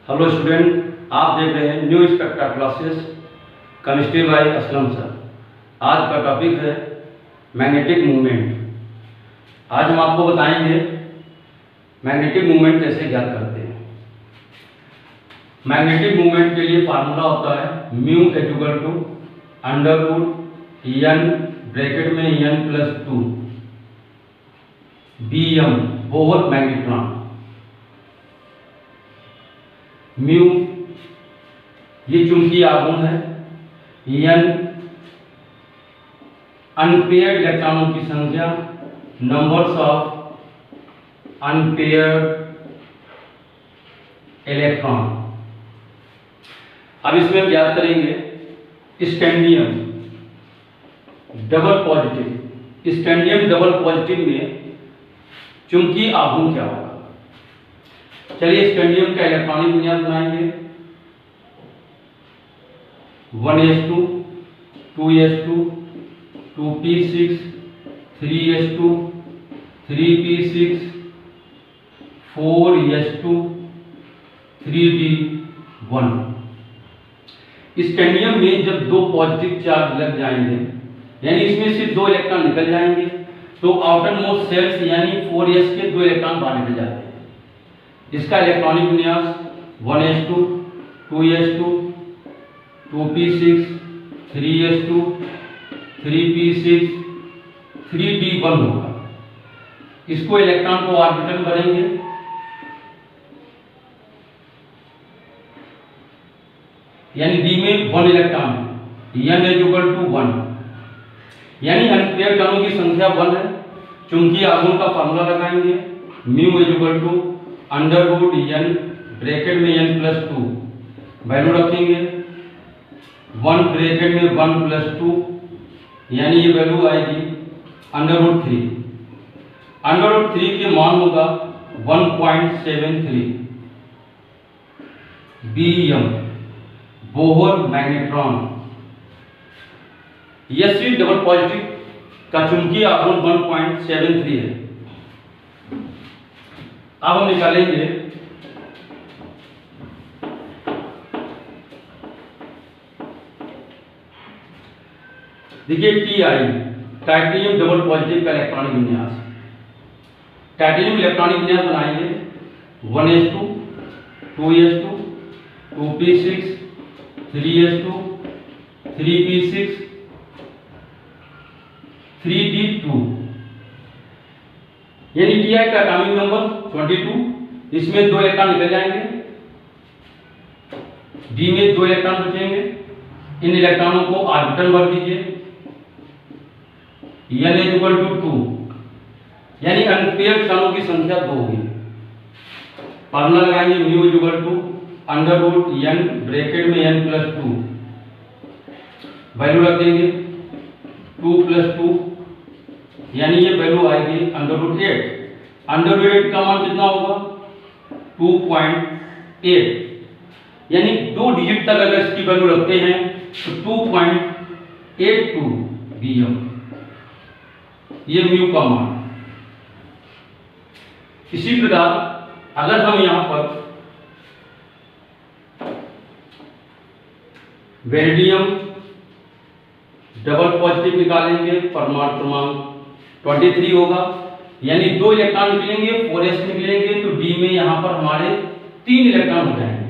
Hello student, आप देख रहे हैं new spectra classes chemistry bye Aslam sir. आज का टॉपिक है मैग्नेटिक मूवमेंट। आज हम आपको बताएंगे मैग्नेटिक मूवमेंट कैसे ज्ञात करते हैं। मैग्नेटिक मूवमेंट के लिए फार्मूला होता है mu equal to under root n bracket में n plus 2 bm Bohr magnetron. Mu ये चुंबकीय आघूर्ण है, एन अनपेयर्ड इलेक्ट्रॉनों की संख्या, नंबर्स ऑफ अनपेयर्ड इलेक्ट्रॉन। अब इसमें हम ज्ञात करेंगे scandium double positive. Scandium double positive में चुंबकीय आघूर्ण क्या होगा। चलिए स्कैंडियम का इलेक्ट्रॉनिक विन्यास बनाएंगे। 1s2 2s2 2p6 3s2 3p6 4s2 3d1। Scandium में जब दो पॉजिटिव चार्ज लग जाएंगे यानी इसमें से दो इलेक्ट्रॉन निकल जाएंगे तो आउटर मोस्ट शेल्स यानी 4s के दो इलेक्ट्रॉन बाहर निकल जाते हैं। इसका इलेक्ट्रॉनिक विन्यास 1s2 2s2 2p6 3s2 3p6 3d1 होगा। इसको इलेक्ट्रॉन को ऑर्बिटल भरेंगे। यानी डी में 1 इलेक्ट्रॉन है, n इक्वल टू 1 यानी अनपेयर्ड कणों की संख्या 1 है। चुंबकीय आघूर्ण का फार्मूला लगाएंगे mu equal to under root n bracket में n प्लस 2 वैल्यू रखेंगे 1 ब्रैकेट में 1 प्लस 2 यानी ये वैल्यू आएगी अंडर रूट 3। अंडर रूट 3 के मान होगा 1.73 bm Bohr magnetron. Sv double positive का चुंबकीय आघूर्ण 1.73 है। अब हम निकालेंगे देखिए Ti टाइटेनियम डबल पॉजिटिव का इलेक्ट्रॉनिक विन्यास। टाइटेनियम इलेक्ट्रॉनिक विन्यास बनाएंगे 1s2 2s2 2p6 3s2 3p6 3d2 यानी Ti का एटॉमिक नंबर 22। इसमें दो इलेक्ट्रॉन निकल जाएंगे, D में दो इलेक्ट्रॉन बचेंगे। इन इलेक्ट्रॉनों को ऑर्बिटल भर दीजिए। n इक्वल टू 2 यानी अनपेयर्ड कणों की संख्या 2 होगी। फार्मूला लगाएंगे mu equal to under root n bracket में n प्लस 2 वैल्यू रख देंगे 2 प्लस 2 यानी ये वैल्यू आएगी अंडर रूट 8। अंडर रूट 8 का मान कितना होगा 2.8 यानी 2 डिजिट तक अगर इसकी वैल्यू रखते हैं तो 2.82 bm ये म्यू का मान। इसी प्रकार अगर हम यहां पर वेरिडियम डबल पॉजिटिव निकालेंगे, परमाणु क्रमांक 23 होगा यानी दो इलेक्ट्रॉन निकलेंगे 4s निकलेंगे तो D में यहां पर हमारे 3 इलेक्ट्रॉन हो जाएंगे।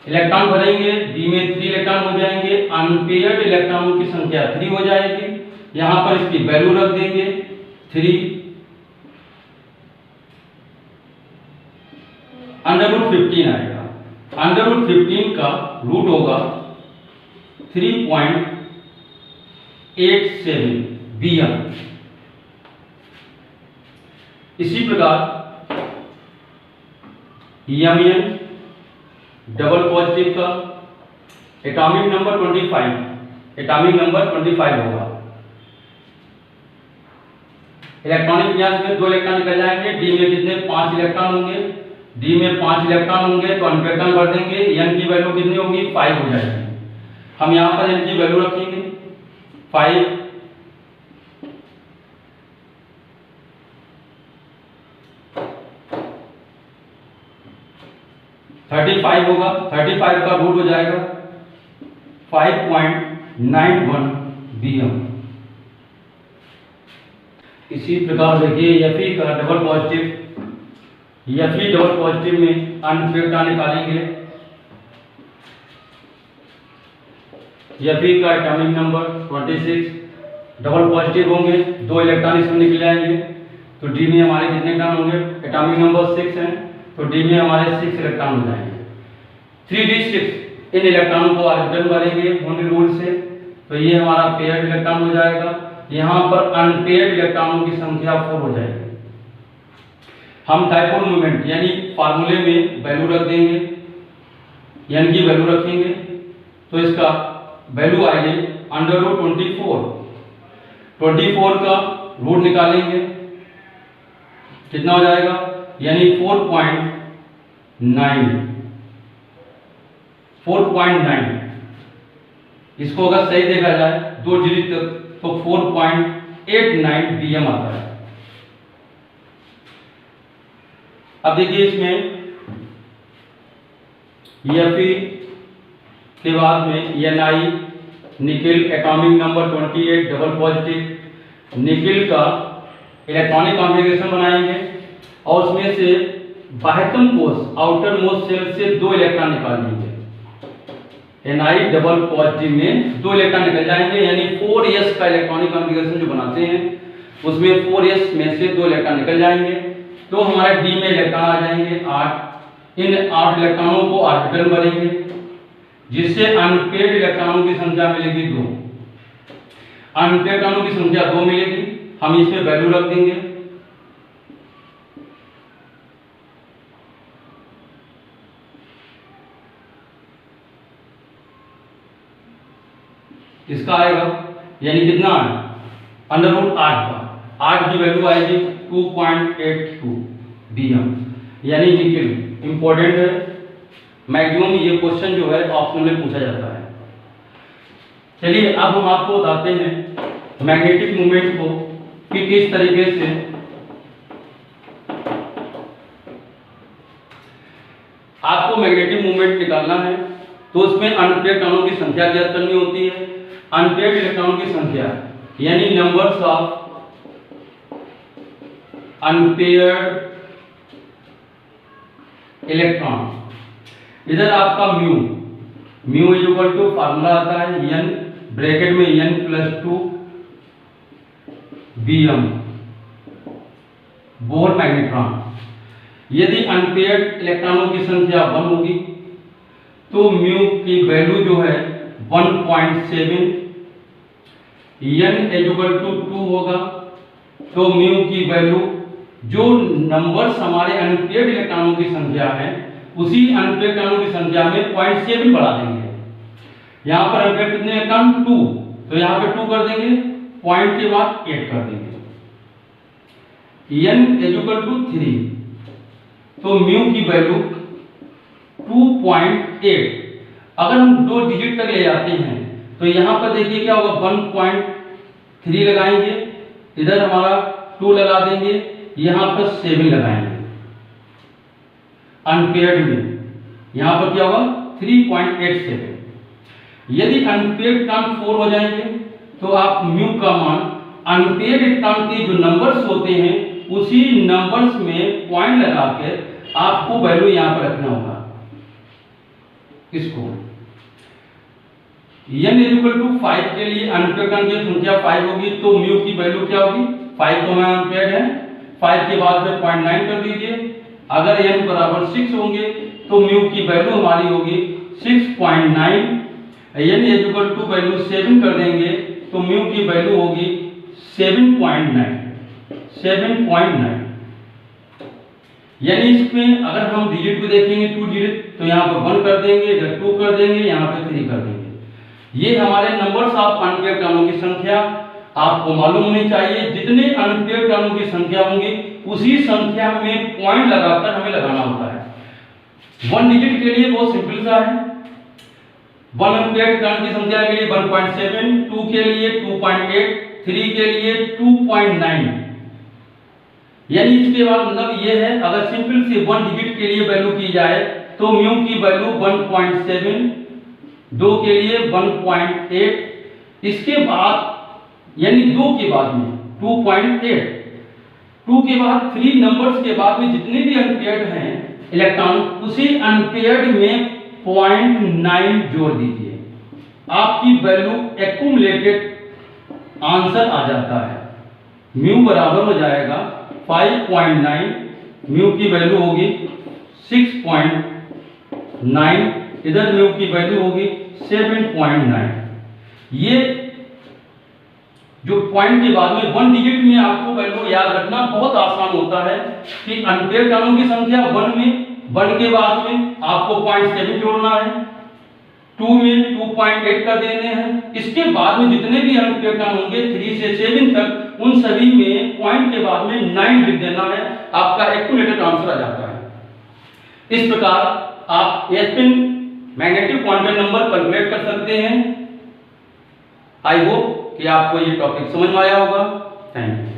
इलेक्ट्रॉन भरेंगे D में 3 इलेक्ट्रॉन हो जाएंगे। अनपेयर्ड इलेक्ट्रॉनों की संख्या 3 हो जाएगी। यहां पर इसकी वैल्यू रख देंगे 3 अंडर रूट 15 आएगा। अंडर रूट 15 का रूट होगा 3.87 bm। इसी प्रकार Mn डबल पॉजिटिव का एटॉमिक नंबर 25 होगा। इलेक्ट्रॉनिक विन्यास में दो इलेक्ट्रॉन निकल जाएंगे। D में कितने 5 इलेक्ट्रॉन होंगे। D में 5 इलेक्ट्रॉन होंगे तो अनपेयर्ड भर देंगे। n की वैल्यू कितनी होगी 5 हो जाएगी। हम यहां पर n की वैल्यू रखेंगे 5। 35 होगा, 35 का रूट हो जाएगा 5.91 bm। इसी प्रकार देखिए Fe का डबल पॉजिटिव में अनपेयर्ड का निकालेंगे। Fe का एटॉमिक नंबर 26, डबल पॉजिटिव होंगे, 2 इलेक्ट्रॉन इसमें निकल जाएंगे, तो डी में हमारे कितने इलेक्ट्रॉन होंगे? एटॉमिक नंबर 6 है, तो डी में हमारे 6 इलेक्ट्रॉन हो जाएंगे। 3d6 इन इलेक्ट्रॉनों को ऑर्बिटल भरेंगे होने रूल से, तो ये हमारा पेयर्ड इलेक्ट्रॉन हो जाएगा। यहाँ पर अनपेयर्ड इलेक्ट्रॉनों की संख्या 4 हो जाएगी। हम डायपोल मोमेंट यानी फार्मूले में वैल्यू रख देंगे, n की वैल्यू रखेंगे, तो इसका वैल्यू आएगी √24 का रूट निकालेंगे, कितना हो जाएगा? यानी 4.9। इसको अगर सही देखा जाए 2 डिजिट तक तो 4.89 bm आता है। अब देखिए इसमें Fe के बाद में Ni nickel atomic number 28 double positive, nickel का इलेक्ट्रॉनिक कॉन्फ़िगरेशन बनाएंगे और उसमें से बाह्यतम कोष आउटर मोस्ट शेल से 2 इलेक्ट्रॉन निकाल देंगे। Ni डबल पॉजिटिव में 2 इलेक्ट्रॉन निकल जाएंगे, यानी 4s का इलेक्ट्रॉनिक कॉन्फ़िगरेशन जो बनाते हैं उसमें 4s में से 2 इलेक्ट्रॉन निकल जाएंगे, तो हमारे डी में इलेक्ट्रॉन आ जाएंगे 8। इन 8 इलेक्ट्रॉनों को ऑर्बिटल भरेंगे, जिससे अनपेयर्ड इलेक्ट्रॉनों की संख्या मिलेगी 2। अनपेयर्ड इलेक्ट्रॉनों की संख्या 2 मिलेगी, हम इसमें वैल्यू रख देंगे। इसका आएगा यानी कितना है? √8 का 8 की वैल्यू आएगी 2.82 bm, यानी निकेल इंपॉर्टेंट है। मैक्सिमम ये क्वेश्चन जो है ऑप्शनल में पूछा जाता है। चलिए अब हम आपको बताते हैं मैग्नेटिक मोमेंट को कि किस तरीके से आपको मैग्नेटिक मोमेंट निकालना है, तो उसमें अनपेयर्ड इलेक्ट्रॉनों की संख्या ज्ञात करनी होती है। अनपेयर्ड इलेक्ट्रॉनों की संख्या यानी नंबर्स ऑफ अनपेयर्ड इलेक्ट्रॉन, इधर आपका mu is equal to formula आता है n ब्रैकेट में n+2 bm बोर मैग्नेट्रॉन। यदि अनपेयर्ड इलेक्ट्रॉनों की संख्या 1 होगी तो म्यू की वैल्यू जो है 1.7, n इज इक्वल टू 2 होगा, तो म्यू की वैल्यू जो नंबर्स हमारे अनपेयर्ड इलेक्ट्रॉनों की संख्या है उसी अनपेयर्ड इलेक्ट्रॉनों की संख्या में 0.7 बढ़ा देंगे। यहाँ पर अनपेयर्ड कितने इलेक्ट्रॉन? 2, तो यहाँ पे 2 कर देंगे, पॉइंट के बाद 8 कर देंगे। n इज इक्वल टू 3, तो म्यू की वैल्यू 2.8। अगर हम 2 डिजिट तक ले जाते हैं तो यहाँ पर देखिए क्या होगा, 1.3 लगाएंगे, इधर हमारा 2 लगा देंगे, यहाँ पर 7 लगाएंगे। अनपेयर्ड में यहाँ पर क्या होगा 3.87। यदि अनपेयर्ड इलेक्ट्रॉन 4 हो जाएंगे तो आप म्यू का मान अनपेयर्ड इलेक्ट्रॉन के जो नंबर्स होते हैं उसी नंबर्स में पॉइंट लगाकर आपको वैल्यू यहाँ पर रखना होगा। इसको n इज इक्वल टू 5 के लिए अनपेयर्ड इलेक्ट्रॉन की संख्या 5 होगी, तो म्यू की वैल्यू क्या होगी? 5 तो हमारा अनपेयर्ड है, 5 के बाद में 0.9 कर दीजिए। अगर n बराबर 6 होंगे तो म्यू की वैल्यू हमारी होगी 6.9। n is equal to value 7 कर देंगे तो म्यू की वैल्यू होगी 7.9। यानी इसमें अगर हम डिजिट को देखेंगे 2 डिजिट, तो यहाँ पर 1 कर देंगे, इधर 2 कर देंगे, यहाँ पे 3 कर देंगे। ये हमारे नंबर्स ऑफ अनपेयर्ड इलेक्ट्रॉनों की संख्या आपको मालूम होनी चाहिए। जितने अनपेयर्ड इलेक्ट्रॉनों की संख्या होंगी उसी संख्या में पॉइंट लगाकर हमें लगाना होता है। 1 डिजिट के लिए बहुत सिंपल सा है, 1 अनपेयर्ड इलेक्ट्रॉन की संख्या के लिए 1.7, 2 के लिए 2.8, 3 के लिए 2.9। यानी इसके बाद मतलब ये है, अगर सिंपल से 1 डिजिट के लिए वैल्यू की जाए तो म्यू की वैल्यू 1.7, 2 के लिए 1.8, इसके बाद यानी 2 के बाद में 2.8, 2 के बाद 3 नंबर्स के बाद में जितने भी अनपेयर्ड हैं इलेक्ट्रॉन, उसी अनपेयर्ड में 0.9 जोड़ दीजिए, आपकी वैल्यू एक्यूमुलेटेड आंसर आ जाता है। म्यू बराबर हो जाएगा 5.9, म्यू की वैल्यू होगी 6.9, इधर म्यू की वैल्यू होगी 7.9। ये जो पॉइंट के बाद में 1 डिजिट में आपको वैल्यू याद रखना बहुत आसान होता है कि अनपेयर्ड कणों की संख्या 1 में, 1 के बाद में आपको 0.7 जोड़ना है, 2 में 2.8 कर देने हैं, इसके बाद में जितने भी अनपेयर्ड कण होंगे 3 से 7 तक, उन सभी में पॉइंट के बाद में 9 लिख देना है, आपका एक्यूमुलेटेड आंसर आ जाता है। इस प्रकार आप spin magnetic quantum number calculate कर सकते हैं। आई होप कि आपको ये टॉपिक समझ में आया होगा। Thank you.